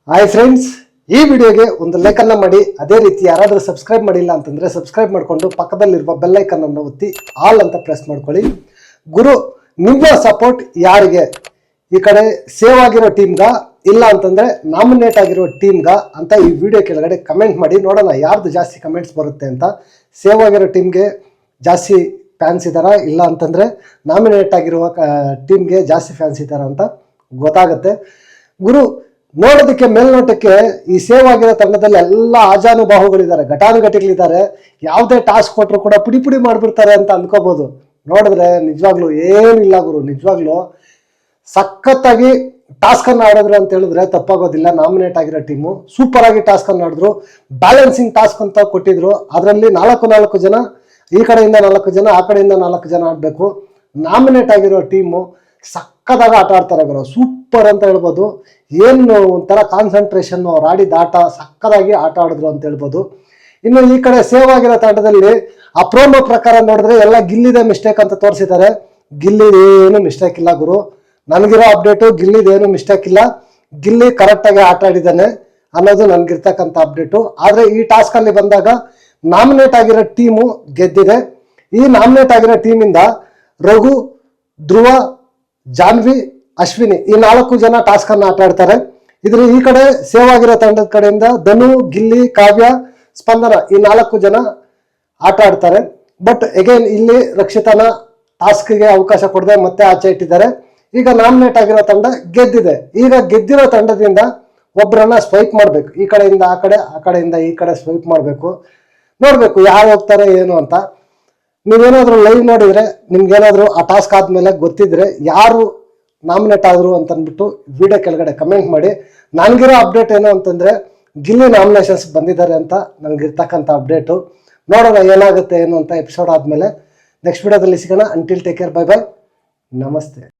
Hi friends, ಈ ವಿಡಿಯೋಗೆ ಒಂದು ಲೈಕ್ ಅನ್ನ ಮಾಡಿ. ಅದೇ ರೀತಿ ಯಾರಾದರೂ ಸಬ್ಸ್ಕ್ರೈಬ್ ಮಾಡಿಲ್ಲ ಅಂತಂದ್ರೆ ಸಬ್ಸ್ಕ್ರೈಬ್ ಮಾಡಿಕೊಂಡು ಪಕ್ಕದಲ್ಲಿರುವ ಬೆಲ್ ಐಕನ್ ಅನ್ನು ಒತ್ತಿ ಆಲ್ ಅಂತ ಪ್ರೆಸ್ ಮಾಡ್ಕೊಳ್ಳಿ. ಗುರು, ನಿಮ್ಮ ಸಪೋರ್ಟ್ ಯಾರಿಗೆ? ಈ ಕಡೆ ಸೇವ್ ಆಗಿರೋ ಟೀಮ್ಗ, ಇಲ್ಲ ಅಂತಂದ್ರೆ ನಾಮಿನೇಟ್ ಆಗಿರೋ ಟೀಮ್ಗ ಅಂತ ಈ ವಿಡಿಯೋ ಕೆಳಗಡೆ ಕಮೆಂಟ್ ಮಾಡಿ. ನೋಡೋಣ ಯಾರ್ದು ಜಾಸ್ತಿ ಕಮೆಂಟ್ಸ್ ಬರುತ್ತೆ ಅಂತ. ಸೇವ್ ಆಗಿರೋ ಟೀಮ್ಗೆ ಜಾಸ್ತಿ ಫ್ಯಾನ್ಸ್ ಇದ್ದಾರಾ, ಇಲ್ಲ ಅಂತಂದ್ರೆ ನಾಮಿನೇಟ್ ಆಗಿರುವ ಟೀಮ್ಗೆ ಜಾಸ್ತಿ ಫ್ಯಾನ್ಸ್ ಇದ್ದಾರಾ ಅಂತ ಗೊತ್ತಾಗುತ್ತೆ. ಗುರು, ನೋಡೋದಕ್ಕೆ ಮೇಲ್ನೋಟಕ್ಕೆ ಈ ಸೇವ್ ಆಗಿರೋ ತಂಡದಲ್ಲಿ ಎಲ್ಲ ಆಜಾನುಬಾಹುಗಳಿದ್ದಾರೆ, ಘಟಾನುಘಟಿಗಳಿದ್ದಾರೆ. ಯಾವುದೇ ಟಾಸ್ಕ್ ಕೊಟ್ಟರು ಕೂಡ ಪುಡಿ ಪುಡಿ ಮಾಡಿಬಿಡ್ತಾರೆ ಅಂತ ಅನ್ಕೋಬಹುದು. ನೋಡಿದ್ರೆ ನಿಜವಾಗ್ಲೂ ಏನಿಲ್ಲ ಗುರು, ನಿಜವಾಗ್ಲೂ ಸಖತ್ತಾಗಿ ಟಾಸ್ಕ್ ಅನ್ನು ಆಡಿದ್ರು ಅಂತ ಹೇಳಿದ್ರೆ ತಪ್ಪಾಗೋದಿಲ್ಲ. ನಾಮಿನೇಟ್ ಆಗಿರೋ ಟೀಮು ಸೂಪರ್ ಆಗಿ ಟಾಸ್ಕ್ ಅನ್ನು ಆಡಿದ್ರು. ಬ್ಯಾಲೆನ್ಸಿಂಗ್ ಟಾಸ್ಕ್ ಅಂತ ಕೊಟ್ಟಿದ್ರು. ಅದರಲ್ಲಿ 4 ಜನ, ಈ ಕಡೆಯಿಂದ 4 ಜನ, ಆ ಕಡೆಯಿಂದ 4 ಜನ ಆಡಬೇಕು. ನಾಮಿನೇಟ್ ಆಗಿರೋ ಟೀಮು ಸಕ್ಕದಾಗಿ ಆಟ ಆಡ್ತಾರೆ ಗುರು, ಸೂಪರ್ ಅಂತ ಹೇಳ್ಬೋದು. ಏನು ಒಂಥರ ಕಾನ್ಸಂಟ್ರೇಷನ್, ಅವ್ರು ಆಡಿದ ಆಟ ಸಕ್ಕದಾಗಿ ಆಟ ಆಡಿದ್ರು ಅಂತ ಹೇಳ್ಬೋದು. ಇನ್ನು ಈ ಕಡೆ ಸೇವ್ ಆಗಿರೋ ತಂಡದಲ್ಲಿ ಆ ಪ್ರೋಮೋ ಪ್ರಕಾರ ನೋಡಿದ್ರೆ ಎಲ್ಲ ಗಿಲ್ಲಿದೆ ಮಿಸ್ಟೇಕ್ ಅಂತ ತೋರಿಸಿದ್ದಾರೆ. ಗಿಲ್ಲಿದೇನು ಮಿಸ್ಟೇಕ್ ಇಲ್ಲ ಗುರು, ನನಗಿರೋ ಅಪ್ಡೇಟು ಗಿಲ್ಲಿದೇನು ಮಿಸ್ಟೇಕ್ ಇಲ್ಲ. ಗಿಲ್ಲಿ ಕರೆಕ್ಟಾಗಿ ಆಟ ಆಡಿದ್ದಾನೆ ಅನ್ನೋದು ನನಗಿರ್ತಕ್ಕಂಥ ಅಪ್ಡೇಟು. ಆದರೆ ಈ ಟಾಸ್ಕಲ್ಲಿ ಬಂದಾಗ ನಾಮಿನೇಟ್ ಆಗಿರೋ ಟೀಮು ಗೆದ್ದಿದೆ. ಈ ನಾಮಿನೇಟ್ ಆಗಿರೋ ಟೀಮಿಂದ ರಘು, ಧ್ರುವ, ಜಾನ್ವಿ, ಅಶ್ವಿನಿ ಈ 4 ಜನ ಟಾಸ್ಕ್ ಅನ್ನು ಆಟ ಆಡ್ತಾರೆ. ಇದ್ರ ಈ ಕಡೆ ಸೇವ್ ಆಗಿರೋ ತಂಡದ ಕಡೆಯಿಂದ ಧನು, ಗಿಲ್ಲಿ, ಕಾವ್ಯ, ಸ್ಪಂದನ ಈ 4 ಜನ ಆಟ ಆಡ್ತಾರೆ. ಬಟ್ ಅಗೇನ್ ಇಲ್ಲಿ ರಕ್ಷಿತನ ಟಾಸ್ಕ್ಗೆ ಅವಕಾಶ ಕೊಡದೆ ಮತ್ತೆ ಆಚೆ ಇಟ್ಟಿದ್ದಾರೆ. ಈಗ ನಾಮಿನೇಟ್ ಆಗಿರೋ ತಂಡ ಗೆದ್ದಿದೆ. ಈಗ ಗೆದ್ದಿರೋ ತಂಡದಿಂದ ಒಬ್ಬರನ್ನ ಸ್ವೈಪ್ ಮಾಡ್ಬೇಕು. ಈ ಕಡೆಯಿಂದ ಆ ಕಡೆ, ಆ ಕಡೆಯಿಂದ ಈ ಕಡೆ ಸ್ವೈಪ್ ಮಾಡಬೇಕು. ನೋಡ್ಬೇಕು ಯಾರು ಹೋಗ್ತಾರೆ ಏನು ಅಂತ. ನೀವೇನಾದ್ರೂ ಲೈವ್ ನೋಡಿದ್ರೆ, ನಿಮ್ಗೇನಾದ್ರೂ ಆ ಟಾಸ್ಕ್ ಆದ್ಮೇಲೆ ಗೊತ್ತಿದ್ರೆ ಯಾರು ನಾಮಿನೇಟ್ ಆದ್ರು ಅಂತ ಅಂದ್ಬಿಟ್ಟು ವಿಡಿಯೋ ಕೆಳಗಡೆ ಕಮೆಂಟ್ ಮಾಡಿ. ನನಗಿರೋ ಅಪ್ಡೇಟ್ ಏನು ಅಂತಂದ್ರೆ ಗಿಲ್ಲಿ ನಾಮಿನೇಷನ್ಸ್ ಬಂದಿದ್ದಾರೆ ಅಂತ ನನಗಿರ್ತಕ್ಕಂಥ ಅಪ್ಡೇಟು. ನೋಡೋಣ ಏನಾಗುತ್ತೆ ಏನು ಅಂತ ಎಪಿಸೋಡ್ ಆದ್ಮೇಲೆ. ನೆಕ್ಸ್ಟ್ ವಿಡಿಯೋದಲ್ಲಿ ಸಿಗೋಣ. Until take care, bye bye, ನಮಸ್ತೆ.